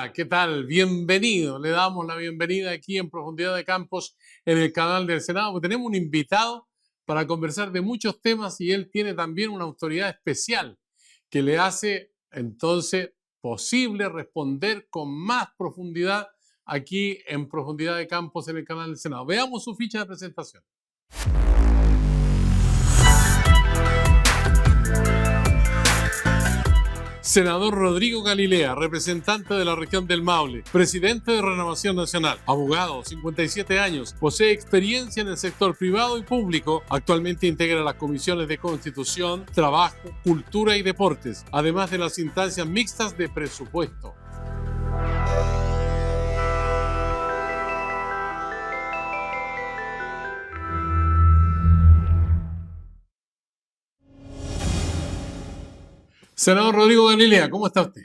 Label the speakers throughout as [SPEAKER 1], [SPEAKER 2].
[SPEAKER 1] Hola, ¿qué tal? Bienvenido. Le damos la bienvenida aquí en Profundidad de Campos en el canal del Senado. Tenemos un invitado para conversar de muchos temas y él tiene también una autoridad especial que le hace entonces posible responder con más profundidad aquí en Profundidad de Campos en el canal del Senado. Veamos su ficha de presentación. Senador Rodrigo Galilea, representante de la región del Maule, presidente de Renovación Nacional, abogado, 57 años, posee experiencia en el sector privado y público, actualmente integra las comisiones de Constitución, Trabajo, Cultura y Deportes, además de las instancias mixtas de presupuesto. Senador Rodrigo Galilea, ¿cómo está usted?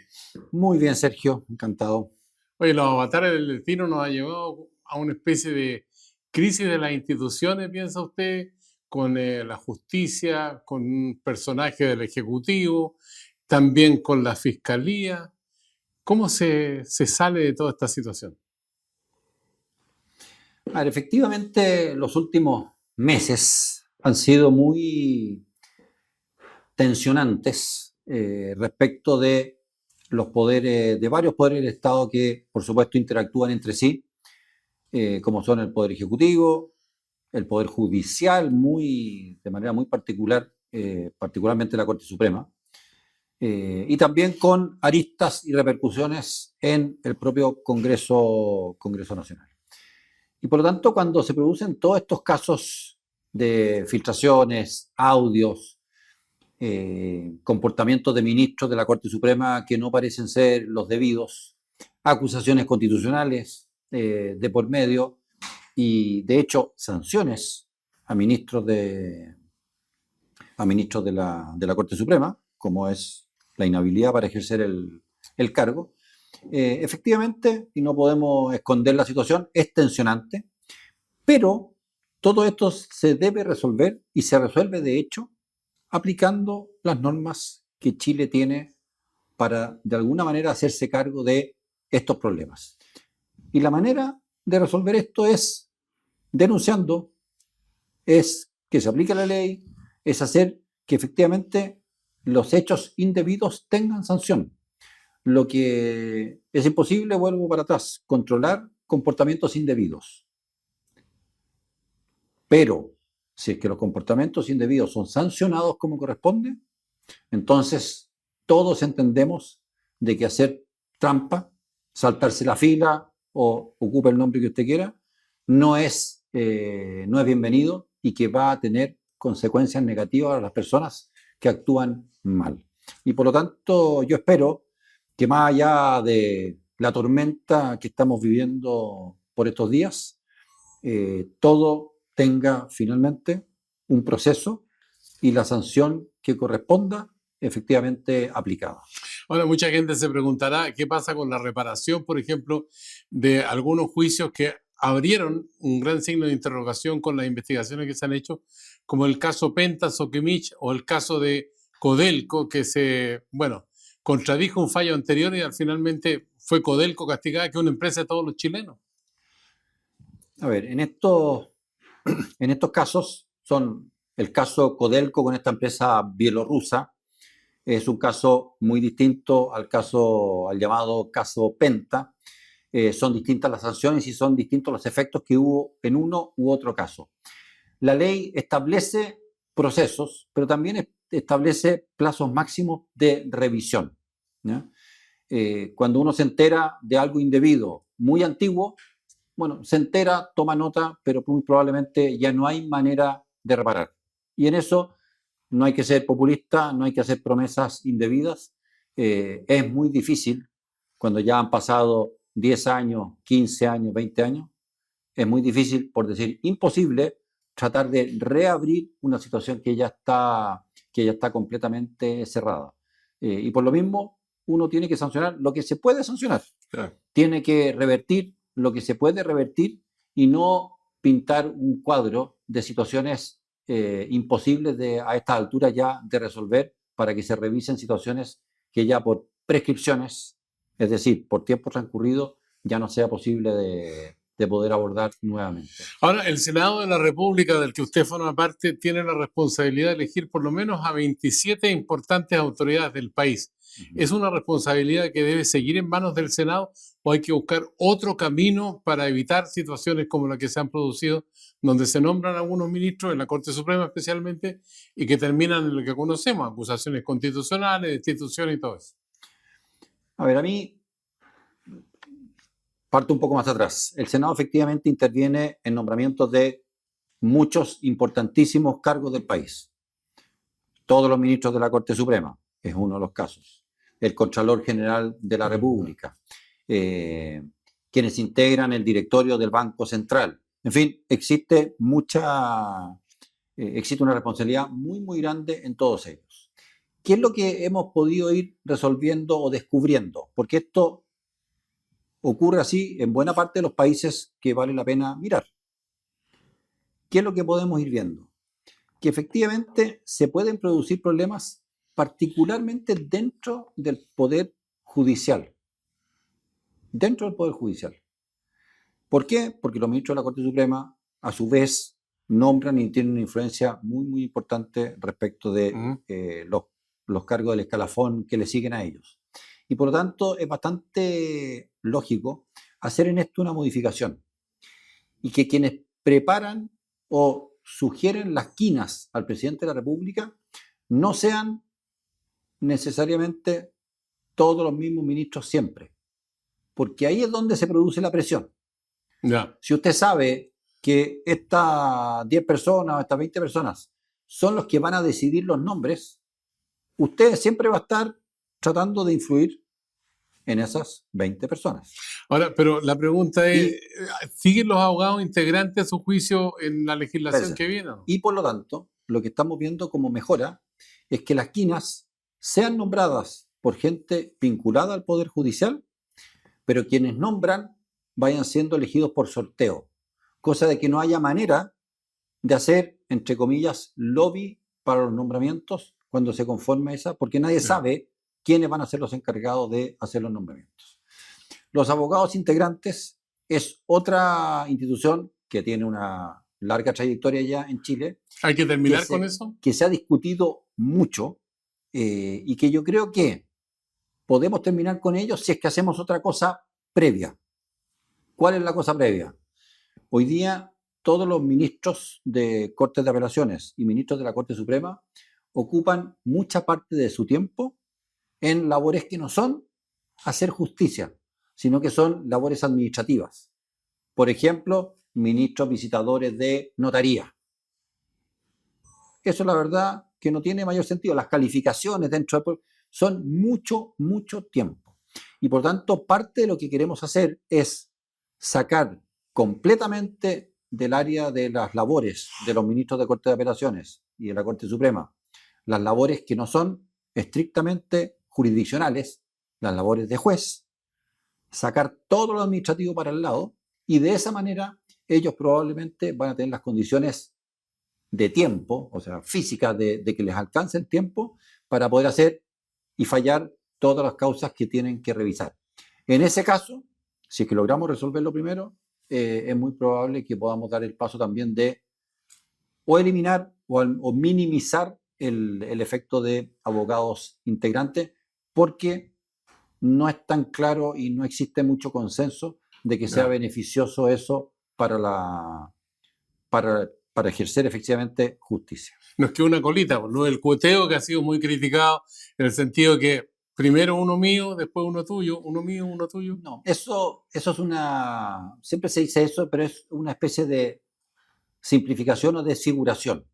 [SPEAKER 2] Muy bien, Sergio, encantado.
[SPEAKER 1] Oye, los avatares del destino nos ha llevado a una especie de crisis de las instituciones, piensa usted, con la justicia, con un personaje del Ejecutivo, también con la Fiscalía. ¿Cómo se sale de toda esta situación?
[SPEAKER 2] A ver, efectivamente, los últimos meses han sido muy tensionantes respecto de los poderes, de varios poderes del Estado que, por supuesto, interactúan entre sí, como son el Poder Ejecutivo, el Poder Judicial, de manera muy particular, particularmente la Corte Suprema, y también con aristas y repercusiones en el propio Congreso Nacional. Y por lo tanto, cuando se producen todos estos casos de filtraciones, audios, comportamientos de ministros de la Corte Suprema que no parecen ser los debidos, acusaciones constitucionales de por medio y, de hecho, sanciones a ministros de la Corte Suprema, como es la inhabilidad para ejercer el cargo, efectivamente, y no podemos esconder la situación, es tensionante, pero todo esto se debe resolver y se resuelve, de hecho, aplicando las normas que Chile tiene para, de alguna manera, hacerse cargo de estos problemas. Y la manera de resolver esto es denunciando, es que se aplique la ley, es hacer que efectivamente los hechos indebidos tengan sanción. Lo que es imposible, vuelvo para atrás, controlar comportamientos indebidos. Pero si es que los comportamientos indebidos son sancionados como corresponde, entonces todos entendemos de que hacer trampa, saltarse la fila o ocupe el nombre que usted quiera, no es bienvenido y que va a tener consecuencias negativas a las personas que actúan mal. Y por lo tanto yo espero que más allá de la tormenta que estamos viviendo por estos días, todo tenga finalmente un proceso y la sanción que corresponda efectivamente aplicada.
[SPEAKER 1] Ahora, mucha gente se preguntará qué pasa con la reparación, por ejemplo, de algunos juicios que abrieron un gran signo de interrogación con las investigaciones que se han hecho, como el caso Penta, Soquimich o el caso de Codelco, que contradijo un fallo anterior y finalmente fue Codelco castigada, que es una empresa de todos los chilenos.
[SPEAKER 2] A ver, en estos casos son el caso Codelco con esta empresa bielorrusa, es un caso muy distinto al llamado caso Penta. Son distintas las sanciones y son distintos los efectos que hubo en uno u otro caso. La ley establece procesos, pero también establece plazos máximos de revisión, ¿ya? Cuando uno se entera de algo indebido muy antiguo, bueno, se entera, toma nota, pero muy probablemente ya no hay manera de reparar. Y en eso no hay que ser populista, no hay que hacer promesas indebidas. Es muy difícil, cuando ya han pasado 10 años, 15 años, 20 años, es muy difícil, por decir imposible, tratar de reabrir una situación que ya está completamente cerrada. Y por lo mismo, uno tiene que sancionar lo que se puede sancionar.
[SPEAKER 1] Claro.
[SPEAKER 2] Tiene que revertir lo que se puede revertir y no pintar un cuadro de situaciones imposibles a esta altura ya de resolver, para que se revisen situaciones que ya por prescripciones Es decir, por tiempo transcurrido ya no sea posible de poder abordar nuevamente.
[SPEAKER 1] Ahora, el Senado de la República, del que usted forma parte, tiene la responsabilidad de elegir por lo menos a 27 importantes autoridades del país. ¿Es una responsabilidad que debe seguir en manos del Senado o hay que buscar otro camino para evitar situaciones como las que se han producido, donde se nombran algunos ministros en la Corte Suprema especialmente y que terminan en lo que conocemos, acusaciones constitucionales, destituciones y todo eso?
[SPEAKER 2] A ver, a mí parto un poco más atrás. El Senado efectivamente interviene en nombramientos de muchos importantísimos cargos del país. Todos los ministros de la Corte Suprema es uno de los casos. El Contralor General de la República, quienes integran el directorio del Banco Central. En fin, existe una responsabilidad muy, muy grande en todos ellos. ¿Qué es lo que hemos podido ir resolviendo o descubriendo? Porque esto ocurre así en buena parte de los países que vale la pena mirar. ¿Qué es lo que podemos ir viendo? Que efectivamente se pueden producir problemas particularmente dentro del Poder Judicial. Dentro del Poder Judicial. ¿Por qué? Porque los ministros de la Corte Suprema, a su vez, nombran y tienen una influencia muy, muy importante respecto de los cargos del escalafón que le siguen a ellos. Y por lo tanto, es bastante lógico hacer en esto una modificación. Y que quienes preparan o sugieren las quinas al presidente de la República no sean necesariamente todos los mismos ministros siempre. Porque ahí es donde se produce la presión.
[SPEAKER 1] Ya.
[SPEAKER 2] Si usted sabe que estas 10 personas o estas 20 personas son los que van a decidir los nombres, usted siempre va a estar tratando de influir en esas 20 personas.
[SPEAKER 1] Ahora, pero la pregunta es, ¿siguen los abogados integrantes a su juicio en la legislación que viene?
[SPEAKER 2] Y por lo tanto, lo que estamos viendo como mejora es que las quinas sean nombradas por gente vinculada al Poder Judicial, pero quienes nombran vayan siendo elegidos por sorteo, cosa de que no haya manera de hacer, entre comillas, lobby para los nombramientos cuando se conforme esa, porque nadie sabe quiénes van a ser los encargados de hacer los nombramientos. Los abogados integrantes es otra institución que tiene una larga trayectoria ya en Chile.
[SPEAKER 1] ¿Hay que terminar con eso?
[SPEAKER 2] Que se ha discutido mucho y que yo creo que podemos terminar con ellos si es que hacemos otra cosa previa. ¿Cuál es la cosa previa? Hoy día todos los ministros de Cortes de Apelaciones y ministros de la Corte Suprema ocupan mucha parte de su tiempo en labores que no son hacer justicia, sino que son labores administrativas. Por ejemplo, ministros visitadores de notaría. Eso la verdad que no tiene mayor sentido. Las calificaciones dentro del son mucho, mucho tiempo. Y por tanto, parte de lo que queremos hacer es sacar completamente del área de las labores de los ministros de Corte de Apelaciones y de la Corte Suprema, las labores que no son estrictamente jurisdiccionales, las labores de juez, sacar todo lo administrativo para el lado y de esa manera ellos probablemente van a tener las condiciones de tiempo, o sea, físicas de que les alcance el tiempo para poder hacer y fallar todas las causas que tienen que revisar. En ese caso, si es que logramos resolverlo primero, es muy probable que podamos dar el paso también de o eliminar o minimizar el efecto de abogados integrantes, porque no es tan claro y no existe mucho consenso de que sea beneficioso eso para ejercer efectivamente justicia.
[SPEAKER 1] Nos queda una colita, ¿no? El cuoteo que ha sido muy criticado en el sentido que primero uno mío, después uno tuyo, uno mío, uno tuyo.
[SPEAKER 2] No, eso es siempre se dice eso, pero es una especie de simplificación o desfiguración.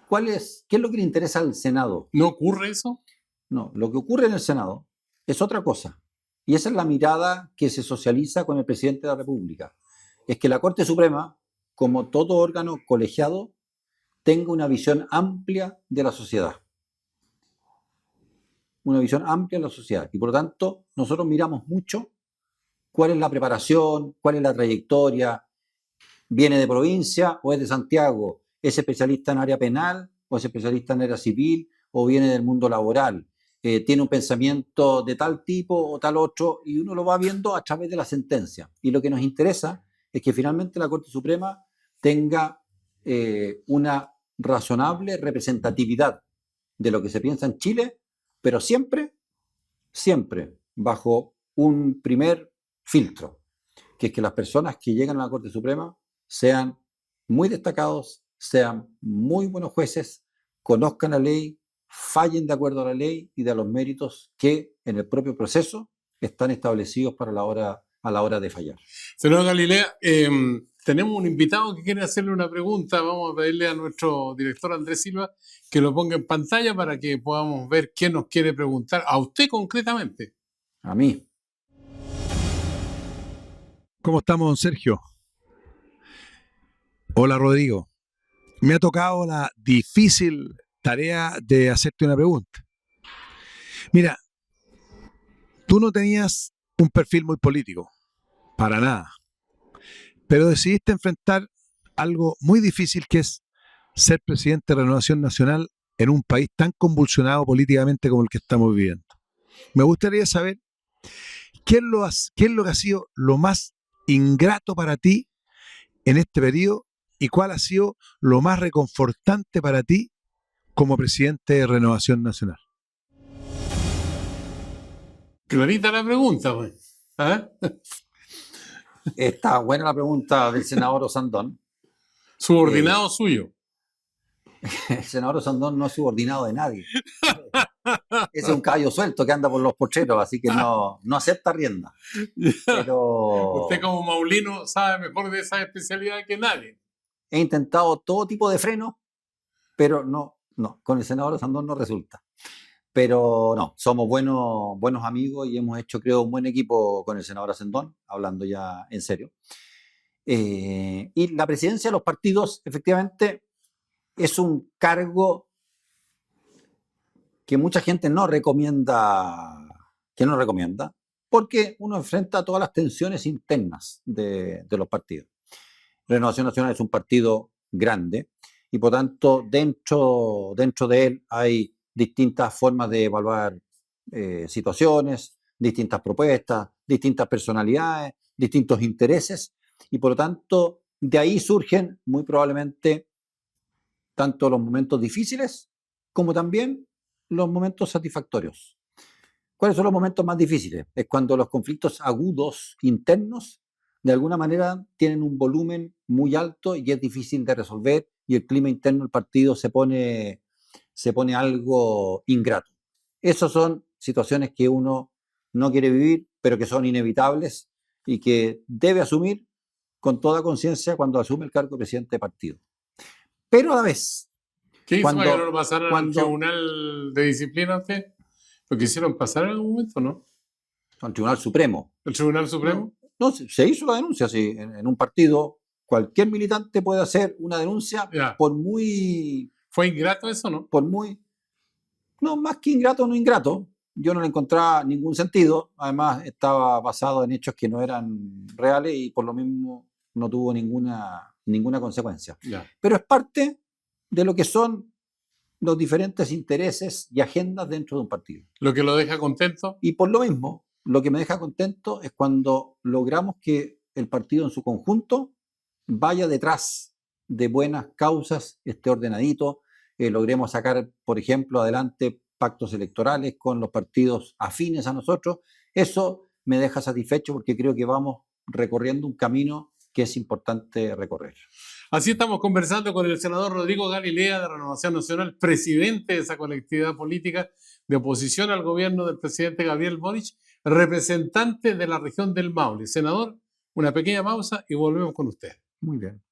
[SPEAKER 2] ¿Qué es lo que le interesa al Senado?
[SPEAKER 1] ¿No ocurre eso?
[SPEAKER 2] No, lo que ocurre en el Senado es otra cosa. Y esa es la mirada que se socializa con el presidente de la República. Es que la Corte Suprema, como todo órgano colegiado, tenga una visión amplia de la sociedad. Una visión amplia de la sociedad. Y por lo tanto, nosotros miramos mucho cuál es la preparación, cuál es la trayectoria, viene de provincia o es de Santiago, es especialista en área penal o es especialista en área civil o viene del mundo laboral, tiene un pensamiento de tal tipo o tal otro, y uno lo va viendo a través de la sentencia. Y lo que nos interesa es que finalmente la Corte Suprema tenga una razonable representatividad de lo que se piensa en Chile, pero siempre, siempre bajo un primer filtro, que es que las personas que llegan a la Corte Suprema sean muy destacados, sean muy buenos jueces, conozcan la ley, fallen de acuerdo a la ley y de los méritos que en el propio proceso están establecidos para a la hora de fallar.
[SPEAKER 1] Senador Galilea, tenemos un invitado que quiere hacerle una pregunta. Vamos a pedirle a nuestro director Andrés Silva que lo ponga en pantalla para que podamos ver qué nos quiere preguntar a usted concretamente.
[SPEAKER 2] A mí.
[SPEAKER 3] ¿Cómo estamos, don Sergio? Hola, Rodrigo. Me ha tocado la difícil tarea de hacerte una pregunta. Mira, tú no tenías un perfil muy político, para nada, pero decidiste enfrentar algo muy difícil, que es ser presidente de Renovación Nacional en un país tan convulsionado políticamente como el que estamos viviendo. Me gustaría saber qué es lo que ha sido lo más ingrato para ti en este periodo y cuál ha sido lo más reconfortante para ti como presidente de Renovación Nacional.
[SPEAKER 1] Clarita la pregunta, pues. ¿Ah?
[SPEAKER 2] Está buena la pregunta del senador Osandón.
[SPEAKER 1] Subordinado suyo.
[SPEAKER 2] El senador Osandón no es subordinado de nadie. Ese es un caballo suelto que anda por los pocheros, así que no acepta rienda. Pero
[SPEAKER 1] Usted como Maulino sabe mejor de esa especialidad que nadie.
[SPEAKER 2] he intentado todo tipo de freno, pero no, con el senador Osandón no resulta. Pero no, somos buenos amigos y hemos hecho, creo, un buen equipo con el senador Ascendón, hablando ya en serio. Y la presidencia de los partidos, efectivamente, es un cargo que mucha gente no recomienda, porque uno enfrenta todas las tensiones internas de los partidos. Renovación Nacional es un partido grande y, por tanto, dentro de él hay distintas formas de evaluar situaciones, distintas propuestas, distintas personalidades, distintos intereses, y por lo tanto de ahí surgen muy probablemente tanto los momentos difíciles como también los momentos satisfactorios. ¿Cuáles son los momentos más difíciles? Es cuando los conflictos agudos internos de alguna manera tienen un volumen muy alto y es difícil de resolver, y el clima interno del partido se pone algo ingrato. Esas son situaciones que uno no quiere vivir, pero que son inevitables y que debe asumir con toda conciencia cuando asume el cargo de presidente de partido. Pero a la vez...
[SPEAKER 1] ¿Qué hizo para que no lo pasaran al Tribunal de Disciplina usted? ¿Lo quisieron pasar en algún momento, no?
[SPEAKER 2] Al Tribunal Supremo.
[SPEAKER 1] ¿El Tribunal Supremo?
[SPEAKER 2] No, se hizo la denuncia, sí. En un partido, cualquier militante puede hacer una denuncia, por muy...
[SPEAKER 1] ¿Fue ingrato eso, no?
[SPEAKER 2] Por muy... No, más que ingrato, no ingrato. Yo no le encontraba ningún sentido. Además, estaba basado en hechos que no eran reales y por lo mismo no tuvo ninguna consecuencia. Pero es parte de lo que son los diferentes intereses y agendas dentro de un partido.
[SPEAKER 1] ¿Lo que lo deja contento?
[SPEAKER 2] Y por lo mismo, lo que me deja contento es cuando logramos que el partido en su conjunto vaya detrás de buenas causas, esté ordenadito, logremos sacar, por ejemplo, adelante pactos electorales con los partidos afines a nosotros. Eso me deja satisfecho porque creo que vamos recorriendo un camino que es importante recorrer.
[SPEAKER 1] Así estamos conversando con el senador Rodrigo Galilea de Renovación Nacional, presidente de esa colectividad política de oposición al gobierno del presidente Gabriel Boric, representante de la región del Maule. Senador, una pequeña pausa y volvemos con usted.
[SPEAKER 2] Muy bien.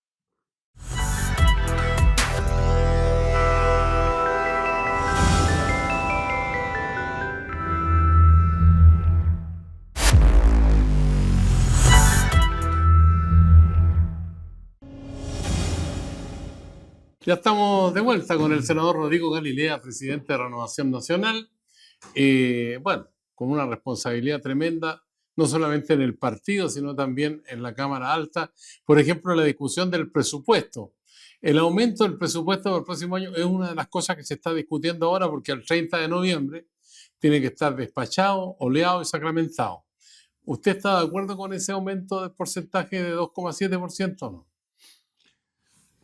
[SPEAKER 1] Ya estamos de vuelta con el senador Rodrigo Galilea, presidente de Renovación Nacional. Bueno, con una responsabilidad tremenda, no solamente en el partido, sino también en la Cámara Alta. Por ejemplo, la discusión del presupuesto. El aumento del presupuesto para el próximo año es una de las cosas que se está discutiendo ahora, porque el 30 de noviembre tiene que estar despachado, oleado y sacramentado. ¿Usted está de acuerdo con ese aumento del porcentaje de 2,7% o no?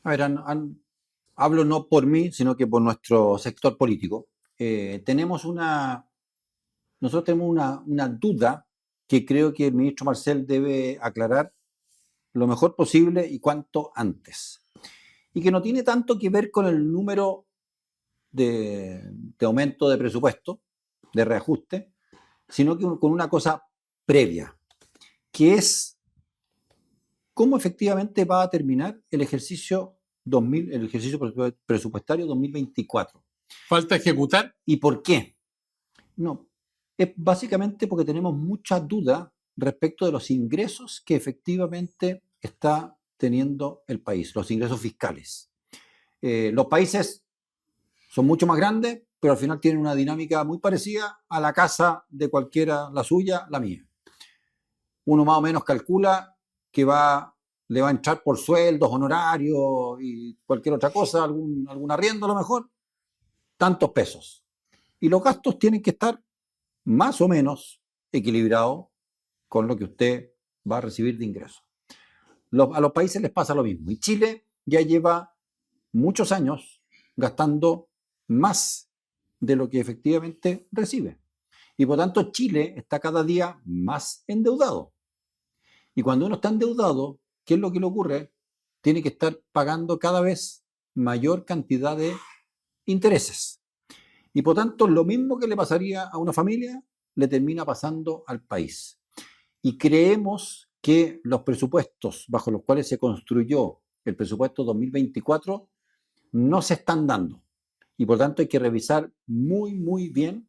[SPEAKER 2] A ver, hablo no por mí, sino que por nuestro sector político. Nosotros tenemos una duda que creo que el ministro Marcel debe aclarar lo mejor posible y cuanto antes. Y que no tiene tanto que ver con el número de aumento de presupuesto, de reajuste, sino que con una cosa previa, que es cómo efectivamente va a terminar el ejercicio presupuestario 2024.
[SPEAKER 1] ¿Falta ejecutar?
[SPEAKER 2] ¿Y por qué? No, es básicamente porque tenemos mucha duda respecto de los ingresos que efectivamente está teniendo el país, los ingresos fiscales. Los países son mucho más grandes, pero al final tienen una dinámica muy parecida a la casa de cualquiera, la suya, la mía. Uno más o menos calcula que le va a entrar por sueldos, honorarios y cualquier otra cosa, algún arriendo a lo mejor, tantos pesos. Y los gastos tienen que estar más o menos equilibrados con lo que usted va a recibir de ingresos. A los países les pasa lo mismo. Y Chile ya lleva muchos años gastando más de lo que efectivamente recibe. Y por tanto Chile está cada día más endeudado. Y cuando uno está endeudado, ¿qué es lo que le ocurre? Tiene que estar pagando cada vez mayor cantidad de intereses. Y por tanto, lo mismo que le pasaría a una familia, le termina pasando al país. Y creemos que los presupuestos bajo los cuales se construyó el presupuesto 2024 no se están dando. Y por tanto hay que revisar muy, muy bien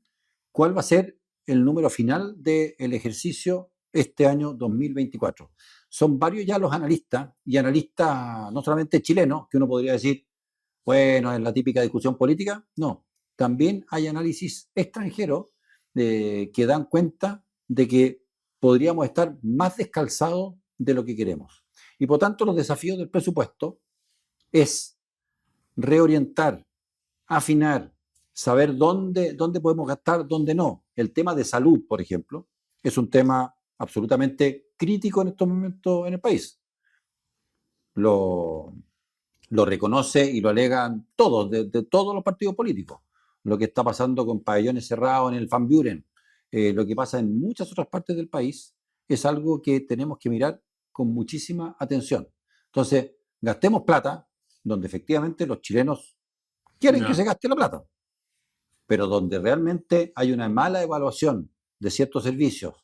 [SPEAKER 2] cuál va a ser el número final del ejercicio este año 2024. Son varios ya los analistas, y analistas no solamente chilenos, que uno podría decir, bueno, es la típica discusión política. No, también hay análisis extranjeros que dan cuenta de que podríamos estar más descalzados de lo que queremos. Y por tanto los desafíos del presupuesto es reorientar, afinar, saber dónde podemos gastar, dónde no. El tema de salud, por ejemplo, es un tema absolutamente crítico en estos momentos en el país. Lo reconoce y lo alegan todos, de todos los partidos políticos. Lo que está pasando con pabellones cerrados en el Van Buren, lo que pasa en muchas otras partes del país, es algo que tenemos que mirar con muchísima atención. Entonces, gastemos plata donde efectivamente los chilenos quieren que se gaste la plata, pero donde realmente hay una mala evaluación de ciertos servicios,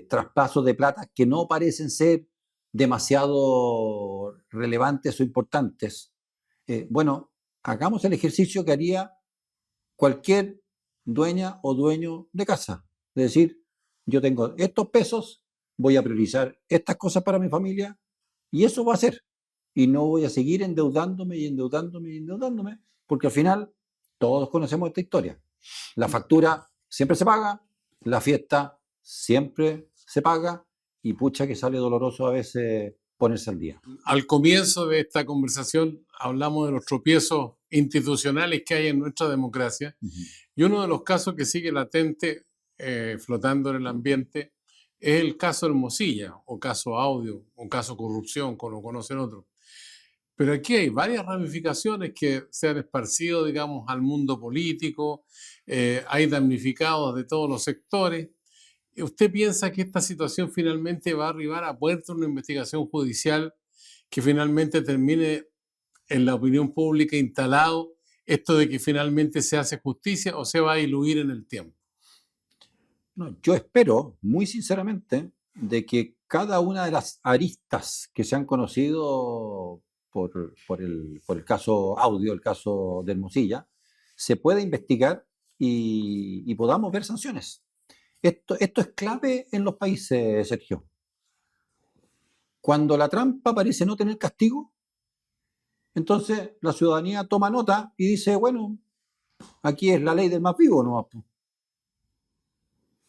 [SPEAKER 2] traspasos de plata que no parecen ser demasiado relevantes o importantes. Bueno, hagamos el ejercicio que haría cualquier dueña o dueño de casa. Es decir, yo tengo estos pesos, voy a priorizar estas cosas para mi familia y eso va a ser. Y no voy a seguir endeudándome y endeudándome y endeudándome, porque al final todos conocemos esta historia. La factura siempre se paga, la fiesta siempre se paga y pucha que sale doloroso a veces ponerse al día.
[SPEAKER 1] Al comienzo de esta conversación hablamos de los tropiezos institucionales que hay en nuestra democracia y uno de los casos que sigue latente, flotando en el ambiente, es el caso Hermosilla, o caso Audio, o caso corrupción, como lo conocen otros. Pero aquí hay varias ramificaciones que se han esparcido, digamos, al mundo político, hay damnificados de todos los sectores. ¿Usted piensa que esta situación finalmente va a arribar a puerto una investigación judicial que finalmente termine en la opinión pública instalado esto de que finalmente se hace justicia o se va a diluir en el tiempo?
[SPEAKER 2] No, yo espero, muy sinceramente, de que cada una de las aristas que se han conocido por el caso Audio, el caso de Hermosilla, se pueda investigar y podamos ver sanciones. Esto es clave en los países, Sergio. Cuando la trampa parece no tener castigo, entonces la ciudadanía toma nota y dice, bueno, aquí es la ley del más vivo, ¿no?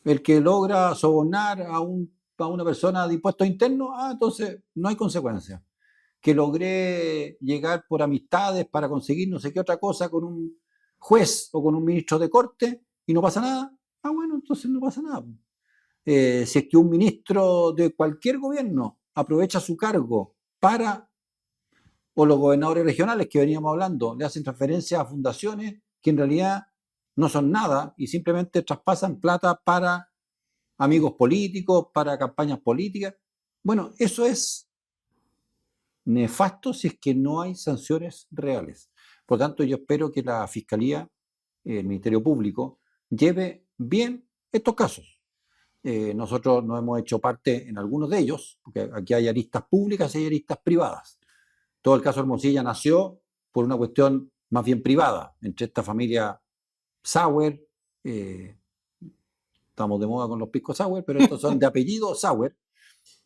[SPEAKER 2] El que logra sobornar a una persona de impuestos internos, entonces no hay consecuencia. Que logré llegar por amistades para conseguir no sé qué otra cosa con un juez o con un ministro de corte y no pasa nada, bueno, entonces no pasa nada. Si es que un ministro de cualquier gobierno aprovecha su cargo para, o los gobernadores regionales que veníamos hablando, le hacen transferencias a fundaciones que en realidad no son nada y simplemente traspasan plata para amigos políticos, para campañas políticas. Bueno, eso es nefasto si es que no hay sanciones reales. Por tanto, yo espero que la Fiscalía, el Ministerio Público, lleve bien estos casos. Nosotros no hemos hecho parte en algunos de ellos, porque aquí hay aristas públicas y hay aristas privadas. Todo el caso Hermosilla nació por una cuestión más bien privada, entre esta familia Sauer, estamos de moda con los piscos Sauer, pero estos son de apellido Sauer,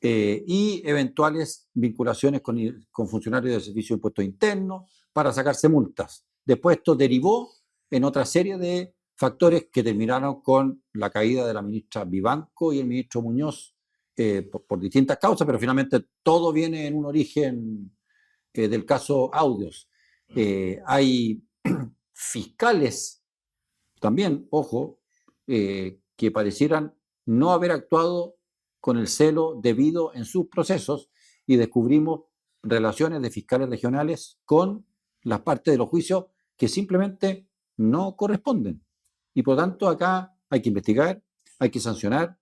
[SPEAKER 2] y eventuales vinculaciones con funcionarios del Servicio de Impuestos Internos para sacarse multas. Después esto derivó en otra serie de factores que terminaron con la caída de la ministra Vivanco y el ministro Muñoz por distintas causas, pero finalmente todo viene en un origen del caso Audios. Hay fiscales también, ojo, que parecieran no haber actuado con el celo debido en sus procesos y descubrimos relaciones de fiscales regionales con las partes de los juicios que simplemente no corresponden. Y por tanto acá hay que investigar, hay que sancionar.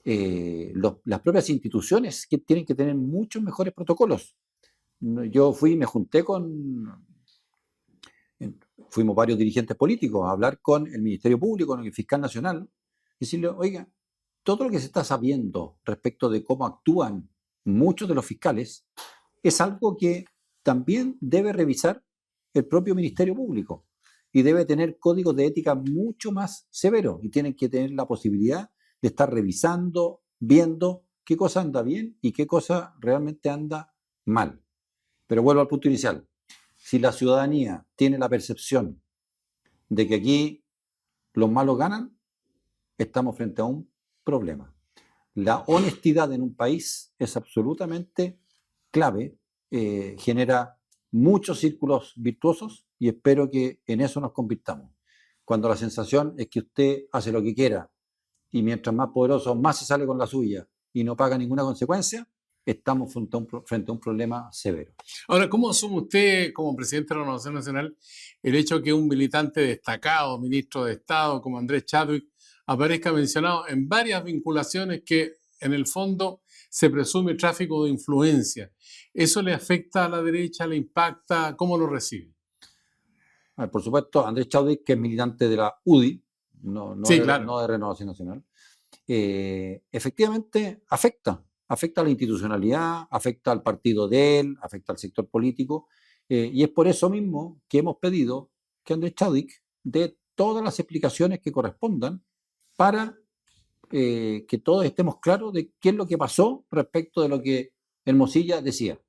[SPEAKER 2] Las propias instituciones que tienen que tener muchos mejores protocolos. Yo me junté fuimos varios dirigentes políticos a hablar con el Ministerio Público, con el Fiscal Nacional, y decirle, oiga, todo lo que se está sabiendo respecto de cómo actúan muchos de los fiscales es algo que también debe revisar el propio Ministerio Público y debe tener códigos de ética mucho más severos y tienen que tener la posibilidad de estar revisando, viendo qué cosa anda bien y qué cosa realmente anda mal. Pero vuelvo al punto inicial. Si la ciudadanía tiene la percepción de que aquí los malos ganan, estamos frente a un problema. La honestidad en un país es absolutamente clave, genera muchos círculos virtuosos y espero que en eso nos convirtamos. Cuando la sensación es que usted hace lo que quiera y mientras más poderoso, más se sale con la suya y no paga ninguna consecuencia, estamos frente a un problema severo.
[SPEAKER 1] Ahora, ¿cómo asume usted, como presidente de la Renovación Nacional, el hecho de que un militante destacado, ministro de Estado, como Andrés Chadwick, aparezca mencionado en varias vinculaciones que, en el fondo, se presume tráfico de influencia? ¿Eso le afecta a la derecha, le impacta? ¿Cómo lo recibe?
[SPEAKER 2] Por supuesto, Andrés Chadwick, que es militante de la UDI, no
[SPEAKER 1] Sí, claro.
[SPEAKER 2] de Renovación Nacional, efectivamente afecta a la institucionalidad, afecta al partido de él, afecta al sector político, y es por eso mismo que hemos pedido que Andrés Chadwick dé todas las explicaciones que correspondan para que todos estemos claros de qué es lo que pasó respecto de lo que Hermosilla decía.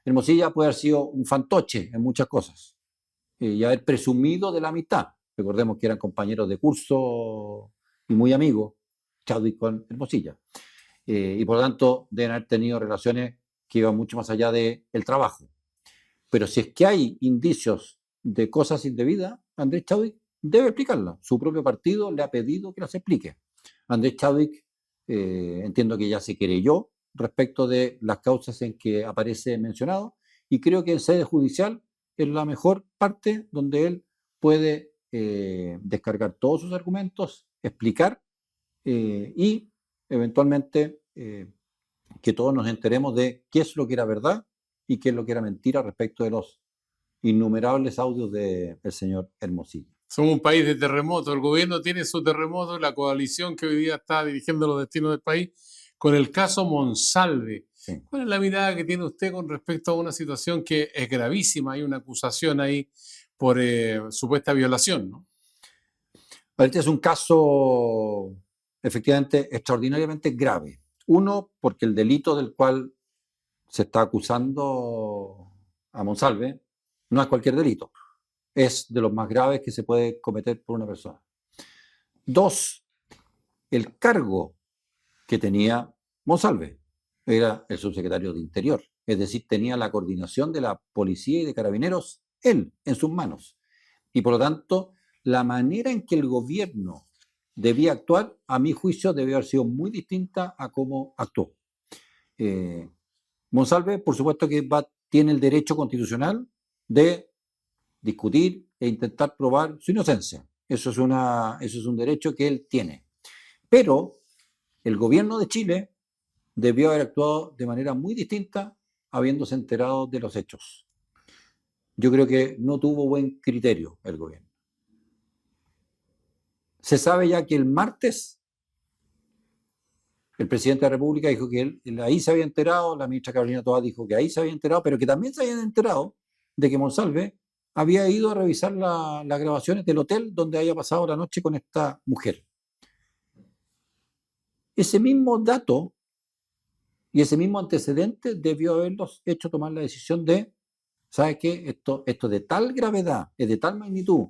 [SPEAKER 2] Hermosilla puede haber sido un fantoche en muchas cosas y haber presumido de la amistad. Recordemos que eran compañeros de curso y muy amigos, Chadwick con Hermosilla. Y por lo tanto deben haber tenido relaciones que iban mucho más allá del trabajo. Pero si es que hay indicios de cosas indebidas, Andrés Chadwick debe explicarlas. Su propio partido le ha pedido que las explique. Andrés Chadwick entiendo que ya se querelló respecto de las causas en que aparece mencionado y creo que en sede judicial es la mejor parte donde él puede descargar todos sus argumentos, explicar y eventualmente que todos nos enteremos de qué es lo que era verdad y qué es lo que era mentira respecto de los innumerables audios del señor Hermosilla.
[SPEAKER 1] Somos un país de terremotos, el gobierno tiene su terremoto, la coalición que hoy día está dirigiendo los destinos del país, con el caso Monsalve.
[SPEAKER 2] Sí.
[SPEAKER 1] ¿Cuál es la mirada que tiene usted con respecto a una situación que es gravísima? Hay una acusación ahí por supuesta violación, ¿no?
[SPEAKER 2] Este es un caso efectivamente extraordinariamente grave. Uno, porque el delito del cual se está acusando a Monsalve no es cualquier delito, es de los más graves que se puede cometer por una persona. Dos, el cargo que tenía Monsalve era el subsecretario de Interior, es decir, tenía la coordinación de la policía y de carabineros él en sus manos. Y por lo tanto, la manera en que el gobierno debía actuar, a mi juicio, debió haber sido muy distinta a cómo actuó. Monsalve, por supuesto que tiene el derecho constitucional de discutir e intentar probar su inocencia. Eso es un derecho que él tiene. Pero el gobierno de Chile debió haber actuado de manera muy distinta habiéndose enterado de los hechos. Yo creo que no tuvo buen criterio el gobierno. Se sabe ya que el martes el presidente de la República dijo que él ahí se había enterado, la ministra Carolina Toá dijo que ahí se había enterado, pero que también se habían enterado de que Monsalve había ido a revisar las grabaciones del hotel donde había pasado la noche con esta mujer. Ese mismo dato y ese mismo antecedente debió haberlos hecho tomar la decisión de, ¿sabes qué? Esto es de tal gravedad, es de tal magnitud,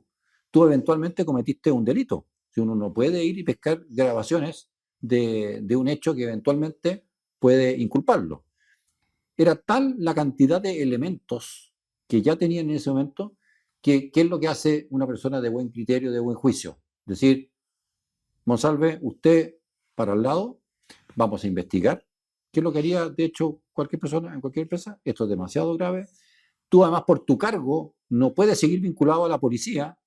[SPEAKER 2] tú eventualmente cometiste un delito. Si uno no puede ir y pescar grabaciones de un hecho que eventualmente puede inculparlo. Era tal la cantidad de elementos que ya tenían en ese momento que ¿qué es lo que hace una persona de buen criterio, de buen juicio? Decir, Monsalve, usted para el lado, vamos a investigar. ¿Qué es lo que haría, de hecho, cualquier persona en cualquier empresa? Esto es demasiado grave. Tú, además, por tu cargo, no puedes seguir vinculado a la policía,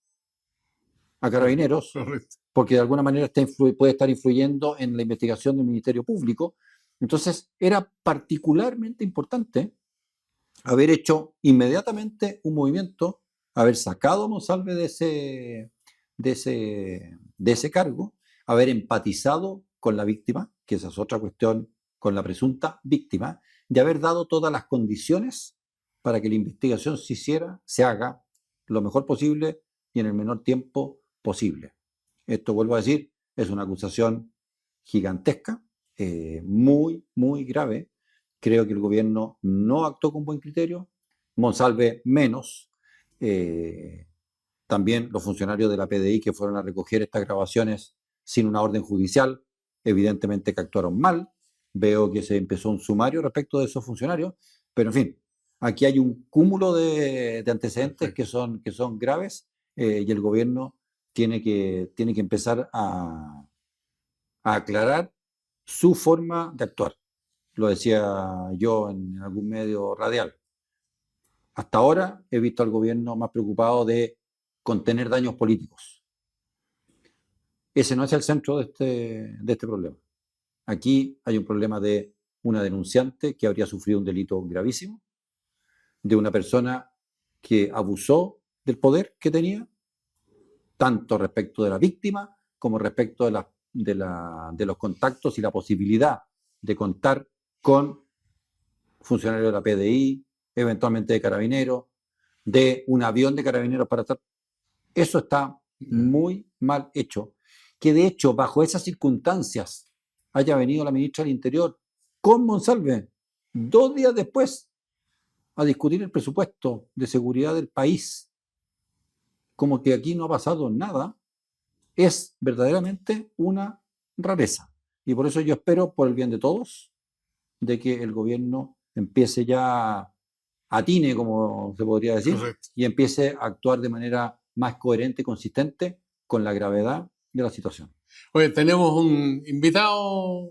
[SPEAKER 2] a carabineros,
[SPEAKER 1] Correcto.
[SPEAKER 2] porque de alguna manera puede estar influyendo en la investigación del Ministerio Público. Entonces, era particularmente importante haber hecho inmediatamente un movimiento, haber sacado a Monsalve de ese cargo, haber empatizado con la víctima, que esa es otra cuestión, con la presunta víctima, de haber dado todas las condiciones para que la investigación se haga lo mejor posible y en el menor tiempo posible. Esto, vuelvo a decir, es una acusación gigantesca, muy, muy grave. Creo que el gobierno no actuó con buen criterio, Monsalve menos. También los funcionarios de la PDI que fueron a recoger estas grabaciones sin una orden judicial, evidentemente que actuaron mal. Veo que se empezó un sumario respecto de esos funcionarios, pero en fin, aquí hay un cúmulo de antecedentes que son graves, y el gobierno tiene que empezar a aclarar su forma de actuar. Lo decía yo en algún medio radial. Hasta ahora he visto al gobierno más preocupado de contener daños políticos. Ese no es el centro de este problema. Aquí hay un problema de una denunciante que habría sufrido un delito gravísimo, de una persona que abusó del poder que tenía, tanto respecto de la víctima como respecto de los contactos y la posibilidad de contar con funcionarios de la PDI, eventualmente de carabineros, de un avión de carabineros para estar. Eso está muy mal hecho. Que de hecho, bajo esas circunstancias, haya venido la ministra del Interior con Monsalve 2 días después a discutir el presupuesto de seguridad del país, como que aquí no ha pasado nada, es verdaderamente una rareza. Y por eso yo espero, por el bien de todos, de que el gobierno empiece ya, atine, como se podría decir,
[SPEAKER 1] Correcto.
[SPEAKER 2] y empiece a actuar de manera más coherente y consistente con la gravedad de la situación.
[SPEAKER 1] Oye, tenemos un invitado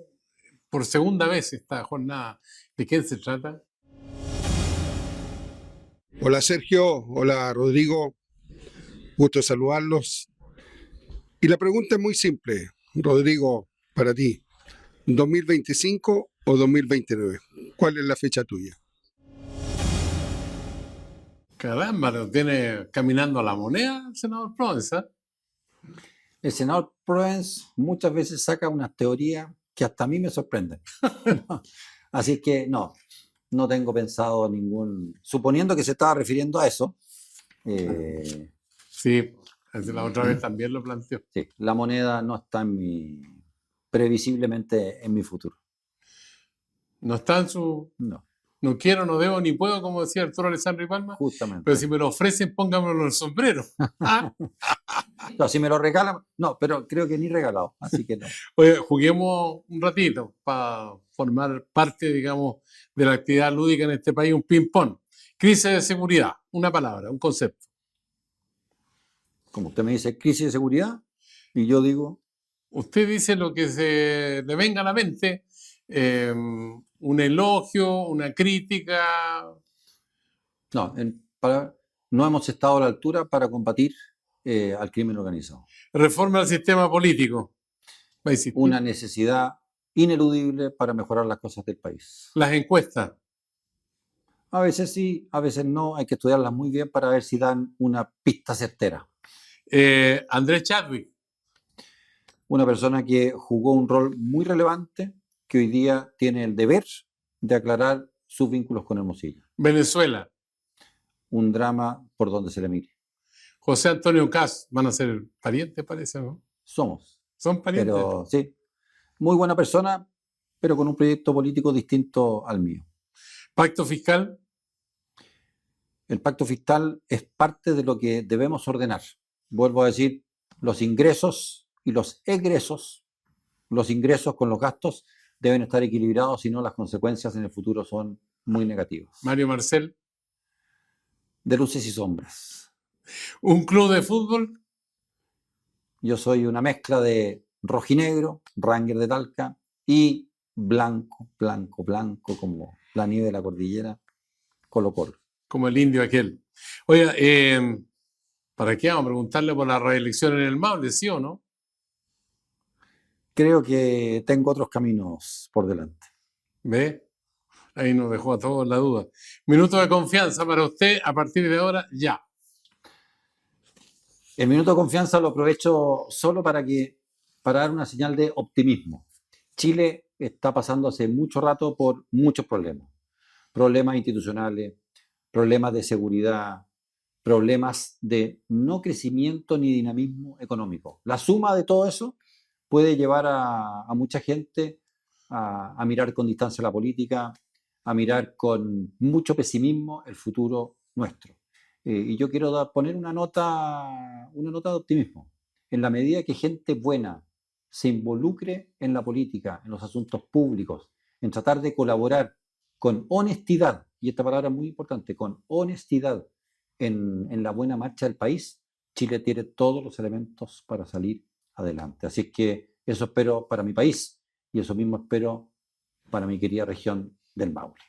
[SPEAKER 1] por segunda vez esta jornada. ¿De quién se trata?
[SPEAKER 3] Hola Sergio, hola Rodrigo, gusto saludarlos. Y la pregunta es muy simple, Rodrigo, para ti, ¿2025 o 2029? ¿Cuál es la fecha tuya?
[SPEAKER 1] Caramba, lo tiene caminando a la moneda el senador Provenza.
[SPEAKER 2] El senador Proens muchas veces saca unas teorías que hasta a mí me sorprenden. Así que no tengo pensado suponiendo que se estaba refiriendo a eso.
[SPEAKER 1] Sí, la otra vez también lo planteó.
[SPEAKER 2] Sí, la moneda no está previsiblemente en mi futuro.
[SPEAKER 1] No está en su...
[SPEAKER 2] No,
[SPEAKER 1] No quiero, no debo, ni puedo, como decía Arturo Alessandro y Palma.
[SPEAKER 2] justamente.
[SPEAKER 1] Pero si me lo ofrecen, póngamelo en el sombrero. Ah.
[SPEAKER 2] No, si me lo regalan, no, pero creo que ni regalado, así que no.
[SPEAKER 1] Oye, juguemos un ratito para formar parte, digamos, de la actividad lúdica en este país, un ping-pong. Crisis de seguridad, una palabra, un concepto.
[SPEAKER 2] Como usted me dice, crisis de seguridad, y yo digo,
[SPEAKER 1] Usted dice lo que se le venga a la mente, un elogio, una crítica.
[SPEAKER 2] No, no hemos estado a la altura para combatir al crimen organizado.
[SPEAKER 1] Reforma del sistema político. Va a insistir.
[SPEAKER 2] Una necesidad ineludible para mejorar las cosas del país.
[SPEAKER 1] Las encuestas.
[SPEAKER 2] A veces sí, a veces no. Hay que estudiarlas muy bien para ver si dan una pista certera.
[SPEAKER 1] Andrés Chadwick.
[SPEAKER 2] Una persona que jugó un rol muy relevante, que hoy día tiene el deber de aclarar sus vínculos con Hermosilla.
[SPEAKER 1] Venezuela.
[SPEAKER 2] Un drama por donde se le mire.
[SPEAKER 1] José Antonio Caz. Van a ser parientes, parece, ¿no?
[SPEAKER 2] Somos.
[SPEAKER 1] Son parientes.
[SPEAKER 2] Pero sí, muy buena persona, pero con un proyecto político distinto al mío.
[SPEAKER 1] Pacto fiscal.
[SPEAKER 2] El pacto fiscal es parte de lo que debemos ordenar. Vuelvo a decir, los ingresos y los egresos, los ingresos con los gastos deben estar equilibrados, si no las consecuencias en el futuro son muy negativas.
[SPEAKER 1] Mario Marcel.
[SPEAKER 2] De luces y sombras.
[SPEAKER 1] Un club de fútbol.
[SPEAKER 2] Yo soy una mezcla de rojinegro, Ranger de Talca, y blanco, blanco, blanco, como la nieve de la cordillera, Colo-Colo.
[SPEAKER 1] Como el indio aquel. Oiga, ¿para qué vamos a preguntarle por la reelección en el Maule, sí o no?
[SPEAKER 2] Creo que tengo otros caminos por delante.
[SPEAKER 1] ¿Ve? Ahí nos dejó a todos la duda. Minuto de confianza para usted a partir de ahora, ya.
[SPEAKER 2] El minuto de confianza lo aprovecho solo para dar una señal de optimismo. Chile está pasando hace mucho rato por muchos problemas. Problemas institucionales, problemas de seguridad, problemas de no crecimiento ni dinamismo económico. La suma de todo eso puede llevar a mucha gente a mirar con distancia la política, a mirar con mucho pesimismo el futuro nuestro. Y yo quiero poner una nota de optimismo. En la medida que gente buena se involucre en la política, en los asuntos públicos, en tratar de colaborar con honestidad, y esta palabra es muy importante, con honestidad en la buena marcha del país, Chile tiene todos los elementos para salir adelante. Así que eso espero para mi país y eso mismo espero para mi querida región del Maule.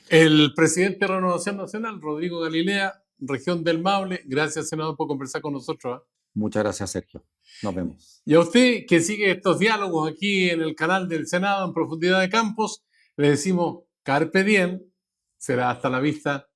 [SPEAKER 1] El presidente de Renovación Nacional, Rodrigo Galilea, región del Maule. Gracias, senador, por conversar con nosotros.
[SPEAKER 2] Muchas gracias, Sergio. Nos vemos.
[SPEAKER 1] Y a usted que sigue estos diálogos aquí en el canal del Senado en Profundidad de Campos, le decimos carpe diem, será hasta la vista.